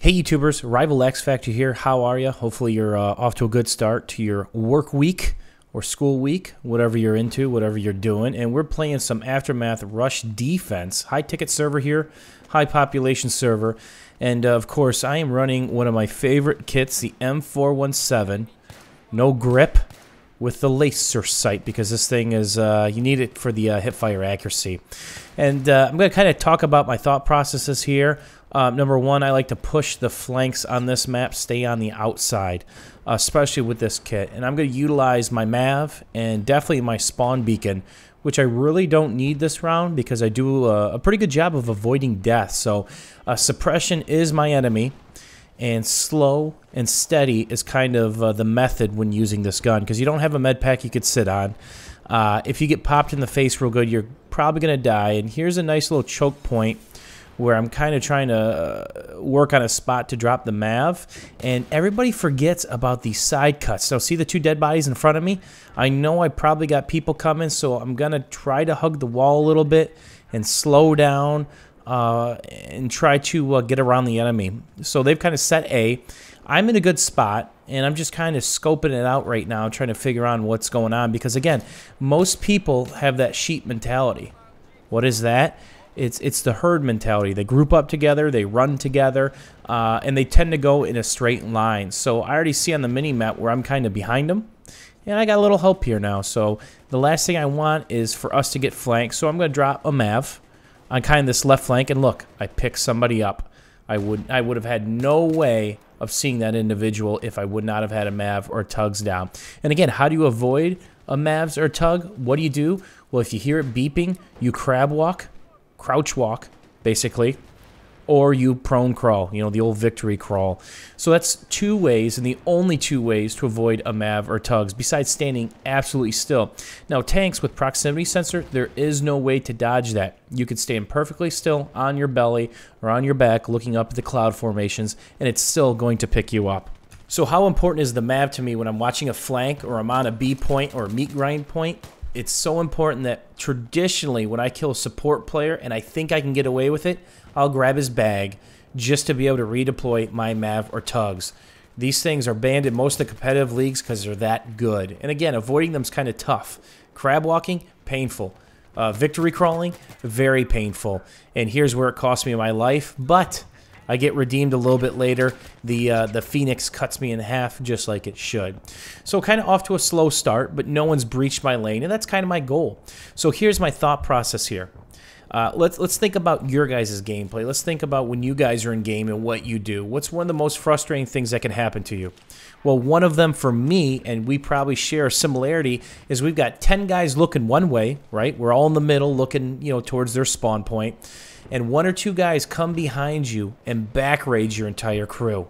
Hey YouTubers, Rival X Factor here. How are you? Hopefully you're off to a good start to your work week or school week, whatever you're into, whatever you're doing. And we're playing some Aftermath Rush Defense. High ticket server here, high population server. And of course I am running one of my favorite kits, the M417. No grip with the laser sight, because this thing is, you need it for the hipfire accuracy. And I'm going to kind of talk about my thought processes here. Number one, I like to push the flanks on this map, stay on the outside, especially with this kit. And I'm going to utilize my MAV and definitely my spawn beacon, which I really don't need this round because I do a pretty good job of avoiding death. So suppression is my enemy, and slow and steady is kind of the method when using this gun, because you don't have a med pack you could sit on. If you get popped in the face real good, you're probably going to die. And here's a nice little choke point where I'm kind of trying to work on a spot to drop the MAV, and everybody forgets about these side cuts. So see the two dead bodies in front of me? I know I probably got people coming, so I'm going to try to hug the wall a little bit and slow down and try to get around the enemy. So they've kind of set A. I'm in a good spot, and I'm just kind of scoping it out right now, trying to figure out what's going on, because again, most people have that sheep mentality. What is that? It's the herd mentality. They group up together, they run together, and they tend to go in a straight line. So I already see on the mini-map where I'm kind of behind them, and I got a little help here now. So the last thing I want is for us to get flanked, so I'm going to drop a MAV on kind of this left flank, and look, I picked somebody up. I would have had no way of seeing that individual if I would not have had a MAV or tugs down. And again, how do you avoid a MAVs or a tug? What do you do? Well, if you hear it beeping, you crab walk, crouch walk, basically, or you prone crawl, you know, the old victory crawl. So that's two ways, and the only two ways to avoid a MAV or tugs, besides standing absolutely still. Now, tanks with proximity sensor, there is no way to dodge that. You could stand perfectly still on your belly or on your back looking up at the cloud formations, and it's still going to pick you up. So how important is the MAV to me when I'm watching a flank or I'm on a B point or a meat grind point? It's so important that traditionally when I kill a support player and I think I can get away with it, I'll grab his bag just to be able to redeploy my MAV or tugs. These things are banned in most of the competitive leagues because they're that good. And again, avoiding them is kind of tough. Crab walking, painful. Victory crawling, very painful. And here's where it cost me my life, but I get redeemed a little bit later. The Phoenix cuts me in half just like it should. So kind of off to a slow start, but no one's breached my lane, and that's kind of my goal. So here's my thought process here. Let's think about your guys' gameplay. Let's think about when you guys are in game and what you do. What's one of the most frustrating things that can happen to you? Well, one of them for me, and we probably share a similarity, is we've got 10 guys looking one way, right? We're all in the middle looking, you know, towards their spawn point. And one or two guys come behind you and back raid your entire crew.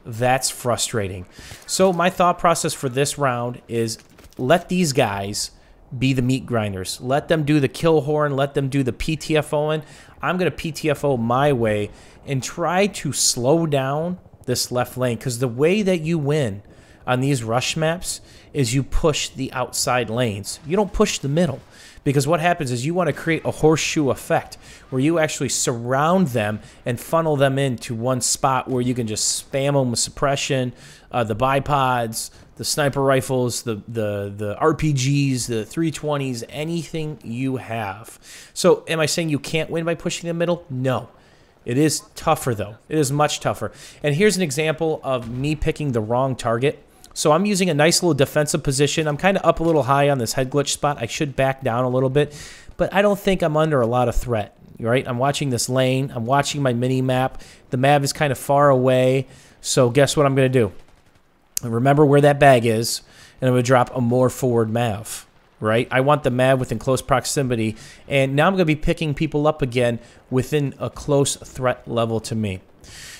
That's frustrating. So my thought process for this round is let these guys be the meat grinders. Let them do the kill horn. Let them do the PTFOing. I'm going to PTFO my way and try to slow down this left lane, because the way that you win on these rush maps is you push the outside lanes. You don't push the middle. Because what happens is you want to create a horseshoe effect where you actually surround them and funnel them into one spot where you can just spam them with suppression, the bipods, the sniper rifles, the RPGs, the 320s, anything you have. So am I saying you can't win by pushing the middle? No. It is tougher, though. It is much tougher. And here's an example of me picking the wrong target. So I'm using a nice little defensive position. I'm kind of up a little high on this head glitch spot. I should back down a little bit, but I don't think I'm under a lot of threat, right? I'm watching this lane. I'm watching my mini-map. The MAV is kind of far away, so guess what I'm going to do? Remember where that bag is, and I'm going to drop a more forward MAV, right? I want the MAV within close proximity, and now I'm going to be picking people up again within a close threat level to me.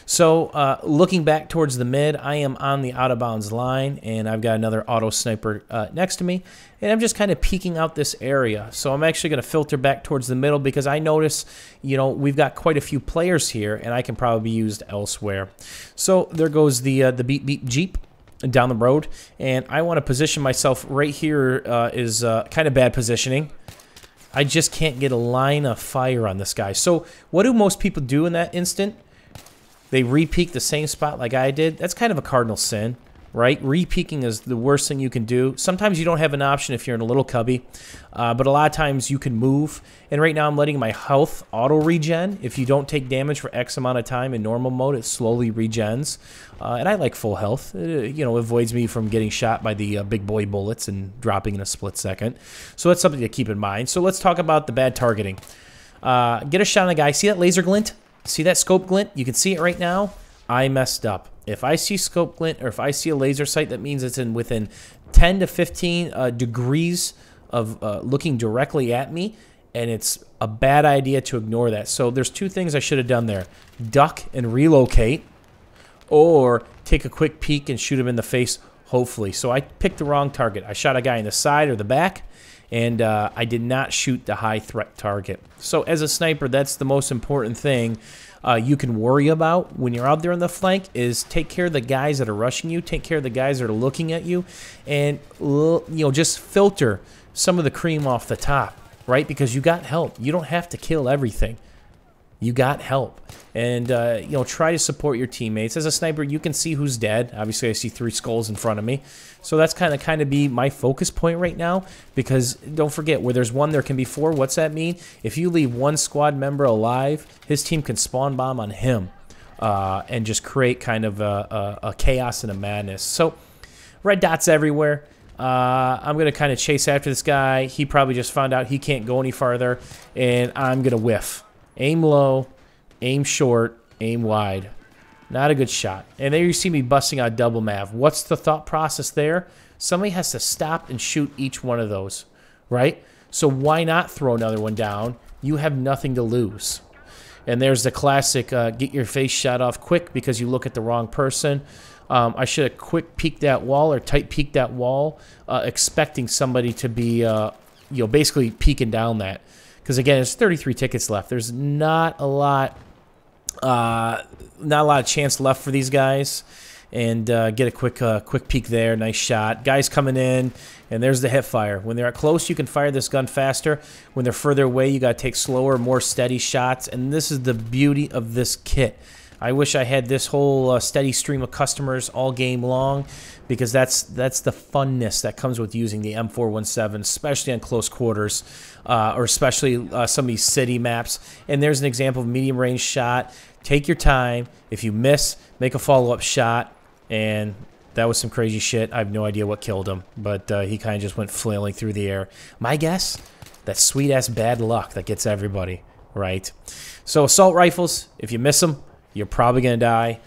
So looking back towards the mid, I am on the out of bounds line, and I've got another auto sniper next to me, and I'm just kind of peeking out this area. So I'm actually going to filter back towards the middle because I notice, you know, we've got quite a few players here, and I can probably be used elsewhere. So there goes the beep beep Jeep down the road, and I want to position myself right here. Is kind of bad positioning. I just can't get a line of fire on this guy. So what do most people do in that instant? they re-peek the same spot like I did, that's kind of a cardinal sin, right? Re-peeking is the worst thing you can do. Sometimes you don't have an option if you're in a little cubby, but a lot of times you can move. And right now I'm letting my health auto-regen. If you don't take damage for X amount of time in normal mode, it slowly regens. And I like full health. It, avoids me from getting shot by the big boy bullets and dropping in a split second. So that's something to keep in mind. So let's talk about the bad targeting. Get a shot on a guy. See that laser glint? See that scope glint? You can see it right now. I messed up. If I see scope glint or if I see a laser sight, that means it's within 10 to 15 degrees of looking directly at me, and it's a bad idea to ignore that. So there's two things I should have done there. Duck and relocate, or take a quick peek and shoot him in the face, hopefully. So I picked the wrong target. I shot a guy in the side or the back, and I did not shoot the high threat target. So as a sniper, that's the most important thing you can worry about when you're out there on the flank, is take care of the guys that are rushing you, take care of the guys that are looking at you, and just filter some of the cream off the top, right? Because you got help. You don't have to kill everything. You got help. And try to support your teammates. As a sniper, you can see who's dead. Obviously, I see 3 skulls in front of me. So that's kind of be my focus point right now, because don't forget, where there's 1, there can be 4. What's that mean? If you leave 1 squad member alive, his team can spawn bomb on him and just create kind of a chaos and a madness. So red dots everywhere. I'm going to kind of chase after this guy. He probably just found out he can't go any farther, and I'm going to whiff. Aim low, aim short, aim wide. Not a good shot. And there you see me busting out double mav. What's the thought process there? Somebody has to stop and shoot each one of those, right? So why not throw another one down? You have nothing to lose. And there's the classic get your face shot off quick because you look at the wrong person. I should have quick peeked that wall or tight peeked that wall, expecting somebody to be, basically peeking down that. Because again, there's 33 tickets left. There's not a lot of chance left for these guys. And get a quick peek there. Nice shot. Guys coming in, and there's the hip fire. When they're close, you can fire this gun faster. When they're further away, you got to take slower, more steady shots. And this is the beauty of this kit. I wish I had this whole steady stream of customers all game long, because that's the funness that comes with using the M417, especially on close quarters, or especially some of these city maps. And there's an example of medium range shot. Take your time. If you miss, make a follow-up shot. And that was some crazy shit. I have no idea what killed him, but he kind of just went flailing through the air. My guess, that sweet-ass bad luck that gets everybody, right? So assault rifles, if you miss them, you're probably going to die.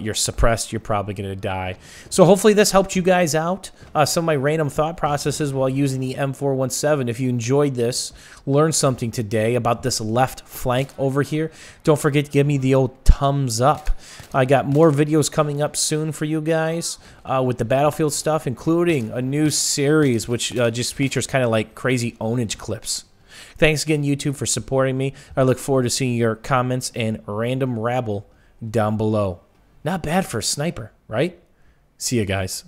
You're suppressed, you're probably going to die. So hopefully this helped you guys out. Some of my random thought processes while using the M417. If you enjoyed this, learned something today about this left flank over here, don't forget to give me the old thumbs up. I got more videos coming up soon for you guys with the Battlefield stuff, including a new series which just features kind of like crazy ownage clips. Thanks again, YouTube, for supporting me. I look forward to seeing your comments and random rabble down below. Not bad for a sniper, right? See you guys.